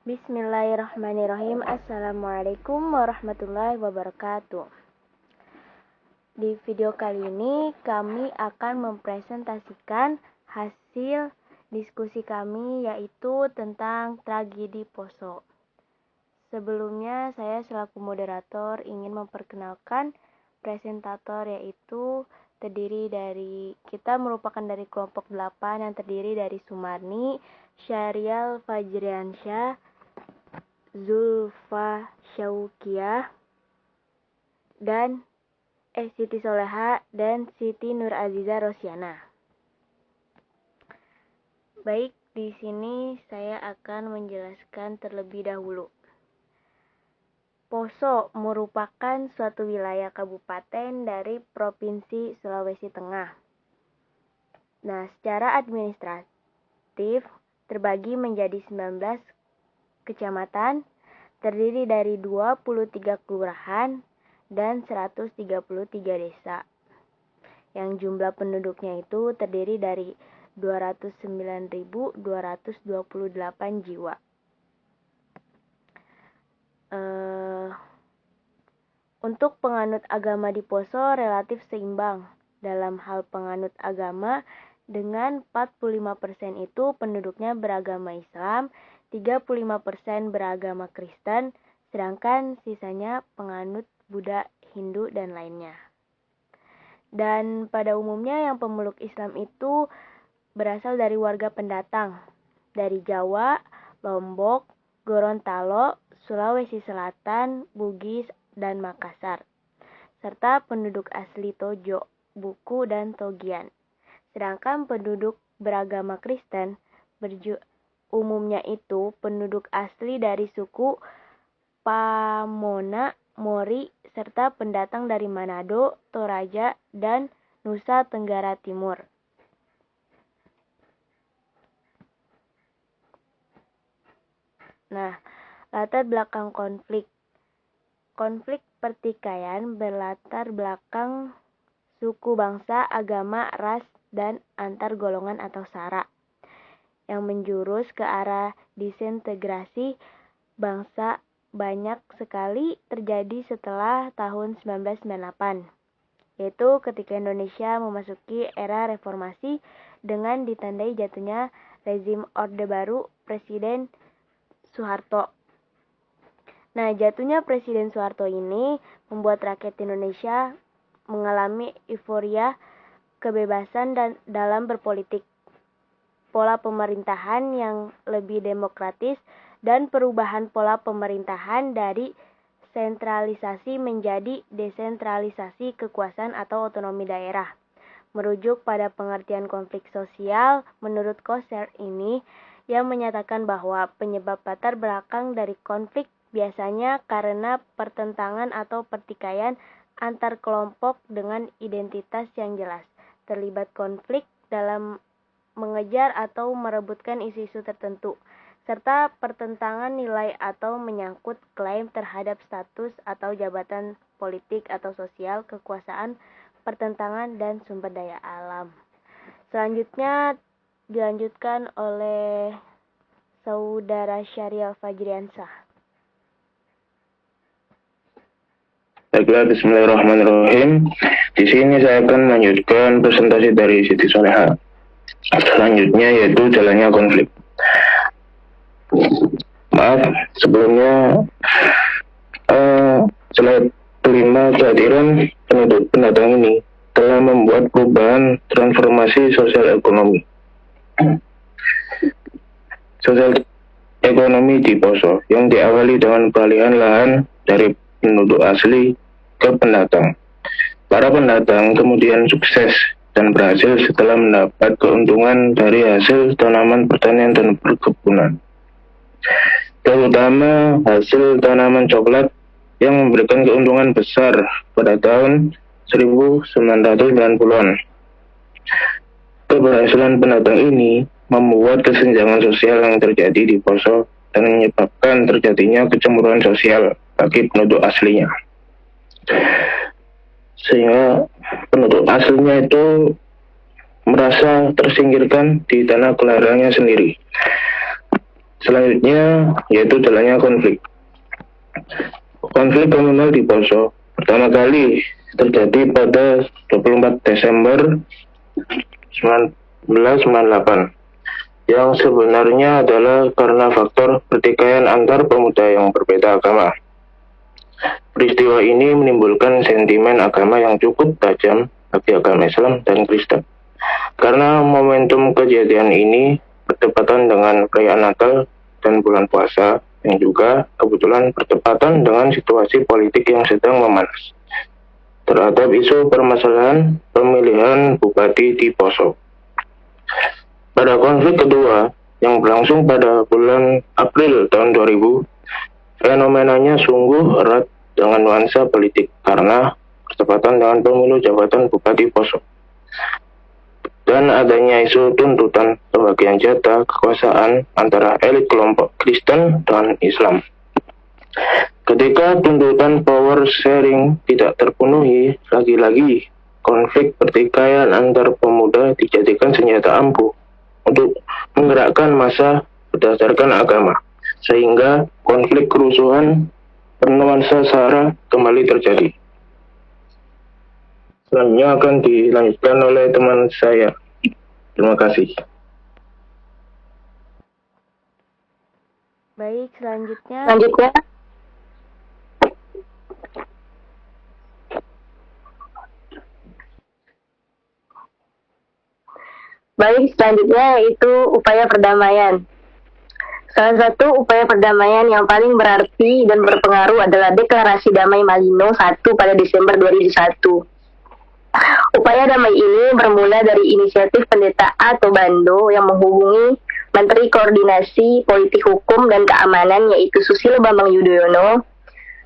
Bismillahirrahmanirrahim. Assalamualaikum warahmatullahi wabarakatuh. Di video kali ini kami akan mempresentasikan hasil diskusi kami, yaitu tentang tragedi Poso. Sebelumnya saya selaku moderator ingin memperkenalkan presentator, yaitu kita merupakan dari kelompok 8 yang terdiri dari Sumarni, Syarial Fajriansyah, Zulfa Syaukiah, dan Siti Soleha dan Siti Nur Aziza Rosiana. Baik, di sini saya akan menjelaskan terlebih dahulu. Poso merupakan suatu wilayah kabupaten dari Provinsi Sulawesi Tengah. Nah, secara administratif terbagi menjadi 19 kecamatan, terdiri dari 23 kelurahan dan 133 desa. Yang jumlah penduduknya itu terdiri dari 209.228 jiwa. Untuk penganut agama di Poso relatif seimbang. Dalam hal penganut agama, dengan 45% itu penduduknya beragama Islam, 35% beragama Kristen, sedangkan sisanya penganut Buddha, Hindu, dan lainnya. Dan pada umumnya yang pemeluk Islam itu berasal dari warga pendatang dari Jawa, Lombok, Gorontalo, Sulawesi Selatan, Bugis, dan Makassar, serta penduduk asli Tojo, Buku, dan Togian. Sedangkan penduduk beragama Kristen umumnya itu penduduk asli dari suku Pamona, Mori, serta pendatang dari Manado, Toraja, dan Nusa Tenggara Timur. Nah, latar belakang konflik. Konflik pertikaian berlatar belakang suku, bangsa, agama, ras, dan antar golongan atau sara, yang menjurus ke arah disintegrasi bangsa banyak sekali terjadi setelah tahun 1998, yaitu ketika Indonesia memasuki era reformasi dengan ditandai jatuhnya rezim Orde Baru Presiden Soeharto. Nah, jatuhnya Presiden Soeharto ini membuat rakyat Indonesia mengalami euforia kebebasan dan dalam berpolitik, pola pemerintahan yang lebih demokratis, dan perubahan pola pemerintahan dari sentralisasi menjadi desentralisasi kekuasaan atau otonomi daerah. Merujuk pada pengertian konflik sosial, menurut Koser ini, yang menyatakan bahwa penyebab latar belakang dari konflik biasanya karena pertentangan atau pertikaian antar kelompok dengan identitas yang jelas, terlibat konflik dalam mengejar atau merebutkan isu-isu tertentu, serta pertentangan nilai atau menyangkut klaim terhadap status atau jabatan politik atau sosial, kekuasaan, pertentangan, dan sumber daya alam. Selanjutnya dilanjutkan oleh Saudara Syarial Fajriansyah. Baiklah, bismillahirrahmanirrahim. Di sini saya akan melanjutkan presentasi dari Siti Soleha. Selanjutnya yaitu jalannya konflik. Maaf, sebelumnya slide kelima, kehadiran penduduk pendatang ini telah membuat perubahan transformasi sosial ekonomi. Sosial ekonomi di Poso yang diawali dengan peralihan lahan dari penduduk asli ke pendatang. Para pendatang kemudian sukses dan berhasil setelah mendapat keuntungan dari hasil tanaman pertanian dan perkebunan, terutama hasil tanaman coklat yang memberikan keuntungan besar pada tahun 1990-an. Keberhasilan pendatang ini membuat kesenjangan sosial yang terjadi di Poso dan menyebabkan terjadinya kecemburuan sosial bagi penduduk aslinya. Sehingga penduduk aslinya itu merasa tersingkirkan di tanah kelahirannya sendiri. Selanjutnya yaitu jalannya konflik. Konflik komunal di Poso pertama kali terjadi pada 24 Desember 1998 yang sebenarnya adalah karena faktor pertikaian antar pemuda yang berbeda agama. Peristiwa ini menimbulkan sentimen agama yang cukup tajam bagi agama Islam dan Kristen. Karena momentum kejadian ini bertepatan dengan perayaan Natal dan bulan puasa, yang juga kebetulan bertepatan dengan situasi politik yang sedang memanas terhadap isu permasalahan pemilihan bupati di Poso. Pada konflik kedua yang berlangsung pada bulan April tahun 2000, fenomenanya sungguh erat dengan nuansa politik karena bertepatan dengan pemilu jabatan bupati Poso dan adanya isu tuntutan pembagian jatah kekuasaan antara elit kelompok Kristen dan Islam. Ketika tuntutan power sharing tidak terpenuhi, lagi-lagi konflik pertikaian antar pemuda dijadikan senjata ampuh untuk menggerakkan massa berdasarkan agama, sehingga konflik kerusuhan bernuansa sara kembali terjadi. Selanjutnya akan dilanjutkan oleh teman saya. Terima kasih. Baik, selanjutnya. Selanjutnya yaitu upaya perdamaian. Salah satu upaya perdamaian yang paling berarti dan berpengaruh adalah Deklarasi Damai Malino 1 pada Desember 2001. Upaya damai ini bermula dari inisiatif Pendeta Atto Bando yang menghubungi Menteri Koordinasi Politik Hukum dan Keamanan yaitu Susilo Bambang Yudhoyono,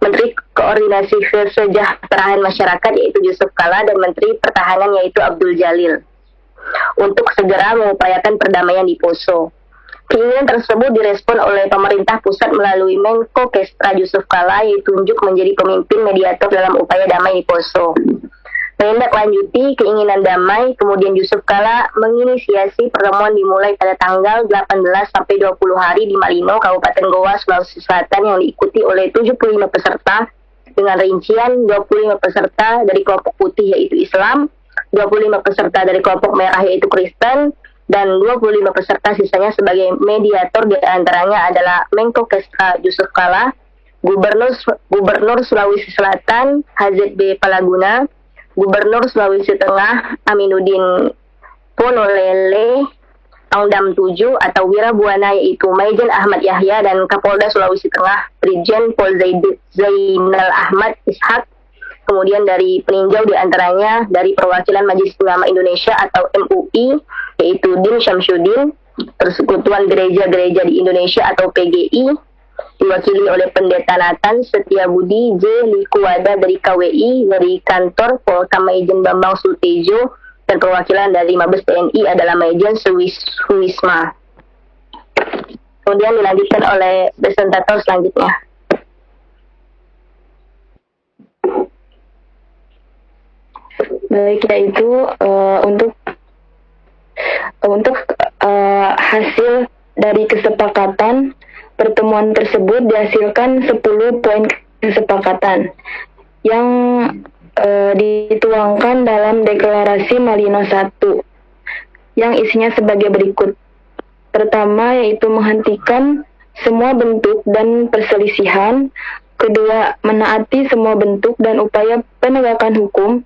Menteri Koordinasi Kesejahteraan Masyarakat yaitu Yusuf Kala, dan Menteri Pertahanan yaitu Abdul Jalil untuk segera mengupayakan perdamaian di Poso. Keinginan tersebut direspon oleh pemerintah pusat melalui Menko Kestra Yusuf Kala yang ditunjuk menjadi pemimpin mediator dalam upaya damai di Poso. Menindaklanjuti keinginan damai, kemudian Yusuf Kala menginisiasi pertemuan dimulai pada tanggal 18 sampai 20 hari di Malino, Kabupaten Goa, Sulawesi Selatan yang diikuti oleh 75 peserta dengan rincian 25 peserta dari kelompok putih yaitu Islam, 25 peserta dari kelompok merah yaitu Kristen, dan 25 peserta sisanya sebagai mediator, di antaranya adalah Menko Kestra Yusuf Kala, Gubernur Sulawesi Selatan HZB Palaguna, Gubernur Sulawesi Tengah Aminuddin Ponolele Pangdam 7 atau Wirabuana yaitu Maijen Ahmad Yahya, dan Kapolda Sulawesi Tengah Brigjen Pol Zainal Ahmad Ishak. Kemudian dari peninjau diantaranya dari Perwakilan Majelis Ulama Indonesia atau MUI yaitu Din Syamsuddin, Persekutuan Gereja-Gereja di Indonesia atau PGI diwakili oleh Pendeta Nathan Setiabudi J. Likuwada dari KWI, dari kantor Polka Maijen Bambang Sutejo, dan perwakilan dari Mabes TNI adalah Maijen Suwisma. Kemudian dilanjutkan oleh presentator selanjutnya. Baik, yaitu untuk hasil dari kesepakatan pertemuan tersebut dihasilkan 10 poin kesepakatan yang dituangkan dalam Deklarasi Malino 1 yang isinya sebagai berikut. Pertama yaitu menghentikan semua bentuk dan perselisihan. Kedua, menaati semua bentuk dan upaya penegakan hukum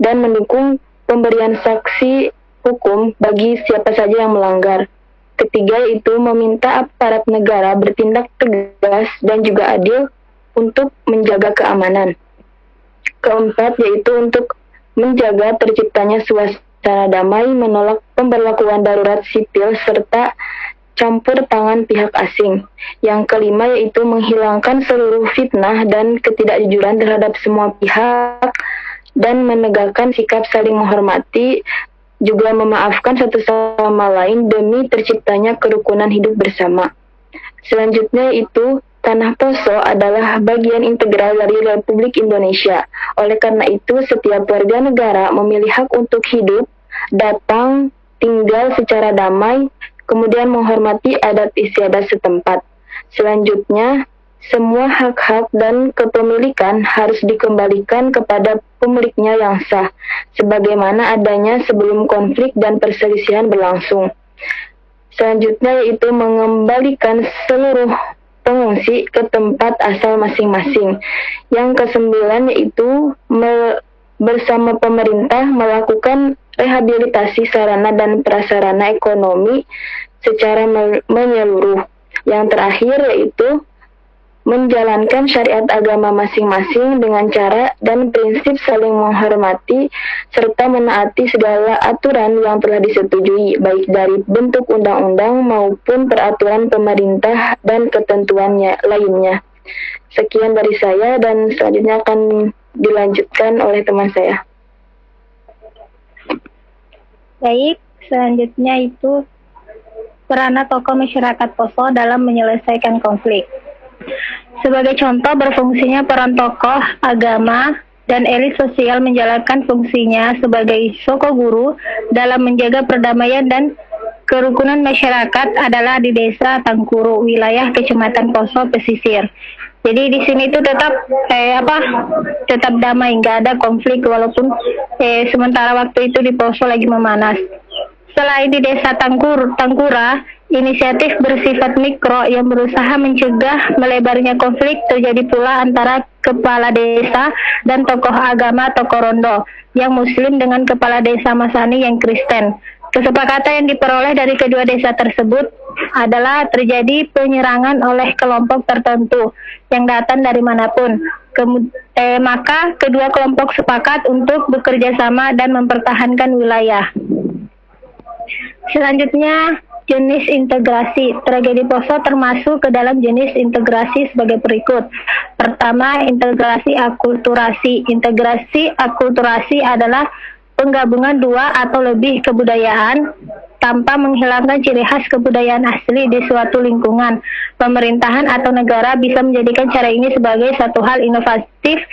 dan mendukung pemberian saksi hukum bagi siapa saja yang melanggar. Ketiga yaitu meminta aparat negara bertindak tegas dan juga adil untuk menjaga keamanan. Keempat yaitu untuk menjaga terciptanya suasana damai, menolak pemberlakuan darurat sipil serta campur tangan pihak asing. Yang kelima yaitu menghilangkan seluruh fitnah dan ketidakjujuran terhadap semua pihak dan menegakkan sikap saling menghormati, juga memaafkan satu sama lain demi terciptanya kerukunan hidup bersama. Selanjutnya itu, Tanah Poso adalah bagian integral dari Republik Indonesia. Oleh karena itu, setiap warga negara memiliki hak untuk hidup, datang, tinggal secara damai, kemudian menghormati adat istiadat setempat. Selanjutnya, semua hak-hak dan kepemilikan harus dikembalikan kepada pemiliknya yang sah, sebagaimana adanya sebelum konflik dan perselisihan berlangsung. Selanjutnya yaitu mengembalikan seluruh pengungsi ke tempat asal masing-masing. Yang kesembilan yaitu bersama pemerintah melakukan rehabilitasi sarana dan prasarana ekonomi secara menyeluruh. Yang terakhir yaitu menjalankan syariat agama masing-masing dengan cara dan prinsip saling menghormati serta menaati segala aturan yang telah disetujui, baik dari bentuk undang-undang maupun peraturan pemerintah dan ketentuannya lainnya. Sekian dari saya dan selanjutnya akan dilanjutkan oleh teman saya. Baik, selanjutnya itu peranan tokoh masyarakat Poso dalam menyelesaikan konflik. Sebagai contoh berfungsinya peran tokoh agama dan elit sosial menjalankan fungsinya sebagai soko guru dalam menjaga perdamaian dan kerukunan masyarakat adalah di Desa Tangkuru, wilayah Kecamatan Poso Pesisir. Jadi di sini itu tetap damai, nggak ada konflik walaupun sementara waktu itu di Poso lagi memanas. Selain di Desa Tangkura, inisiatif bersifat mikro yang berusaha mencegah melebarnya konflik terjadi pula antara kepala desa dan tokoh agama tokoh rondo yang Muslim dengan kepala desa Masani yang Kristen. Kesepakatan yang diperoleh dari kedua desa tersebut adalah terjadi penyerangan oleh kelompok tertentu yang datang dari manapun. Maka kedua kelompok sepakat untuk bekerja sama dan mempertahankan wilayah. Selanjutnya, jenis integrasi. Tragedi Poso termasuk ke dalam jenis integrasi sebagai berikut. Pertama, integrasi akulturasi. Integrasi akulturasi adalah penggabungan dua atau lebih kebudayaan tanpa menghilangkan ciri khas kebudayaan asli di suatu lingkungan. Pemerintahan atau negara bisa menjadikan cara ini sebagai satu hal inovatif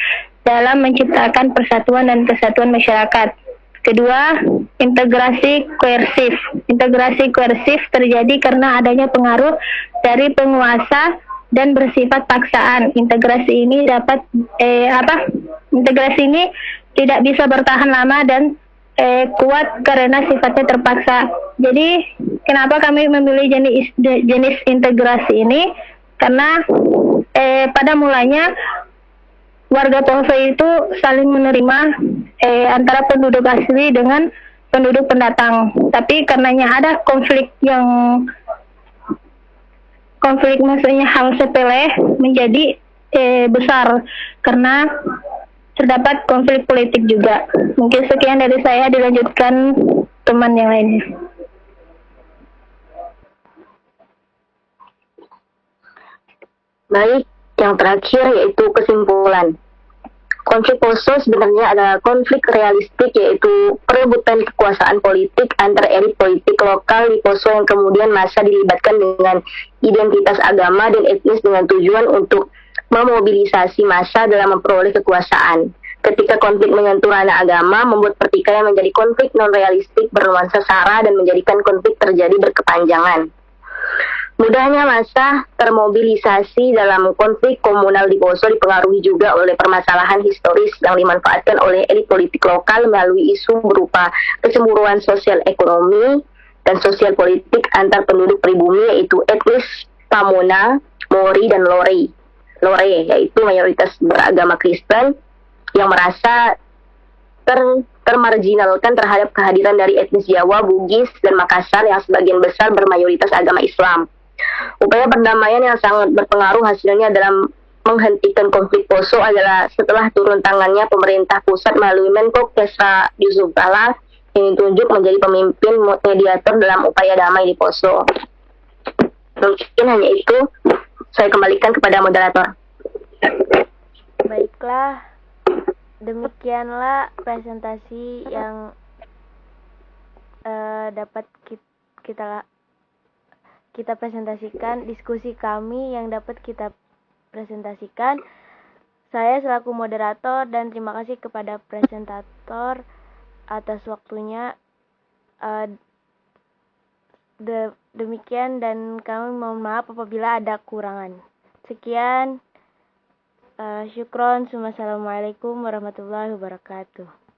dalam menciptakan persatuan dan kesatuan masyarakat. Kedua, integrasi koersif. Integrasi koersif terjadi karena adanya pengaruh dari penguasa dan bersifat paksaan. Integrasi ini tidak bisa bertahan lama dan kuat karena sifatnya terpaksa. Jadi, kenapa kami memilih jenis integrasi ini? Karena pada mulanya warga Poso itu saling menerima antara penduduk asli dengan penduduk pendatang. Tapi karenanya ada konflik maksudnya hal sepele menjadi besar karena terdapat konflik politik juga. Mungkin sekian dari saya, dilanjutkan teman yang lainnya. Baik, yang terakhir yaitu kesimpulan. Konflik Poso sebenarnya adalah konflik realistik, yaitu perebutan kekuasaan politik antar elit politik lokal di Poso yang kemudian massa dilibatkan dengan identitas agama dan etnis dengan tujuan untuk memobilisasi massa dalam memperoleh kekuasaan. Ketika konflik menyentuh ranah agama, membuat pertikaian menjadi konflik non-realistik bernuansa sara dan menjadikan konflik terjadi berkepanjangan. Mudahnya massa termobilisasi dalam konflik komunal di Poso dipengaruhi juga oleh permasalahan historis yang dimanfaatkan oleh elit politik lokal melalui isu berupa kecemburuan sosial ekonomi dan sosial politik antar penduduk pribumi, yaitu etnis Pamona, Mori, dan Lore, yaitu mayoritas beragama Kristen yang merasa termarginalkan terhadap kehadiran dari etnis Jawa, Bugis, dan Makassar yang sebagian besar bermayoritas agama Islam. Upaya perdamaian yang sangat berpengaruh hasilnya dalam menghentikan konflik Poso adalah setelah turun tangannya pemerintah pusat melalui Menko Kesra Yusuf Kala yang ditunjuk menjadi pemimpin mediator dalam upaya damai di Poso. Mungkin hanya itu, saya kembalikan kepada moderator. Baiklah, demikianlah presentasi yang dapat kita presentasikan, diskusi kami yang dapat kita presentasikan. Saya selaku moderator dan terima kasih kepada presentator atas waktunya. Demikian dan kami mohon maaf apabila ada kurangan. Sekian. Syukron. Wassalamualaikum warahmatullahi wabarakatuh.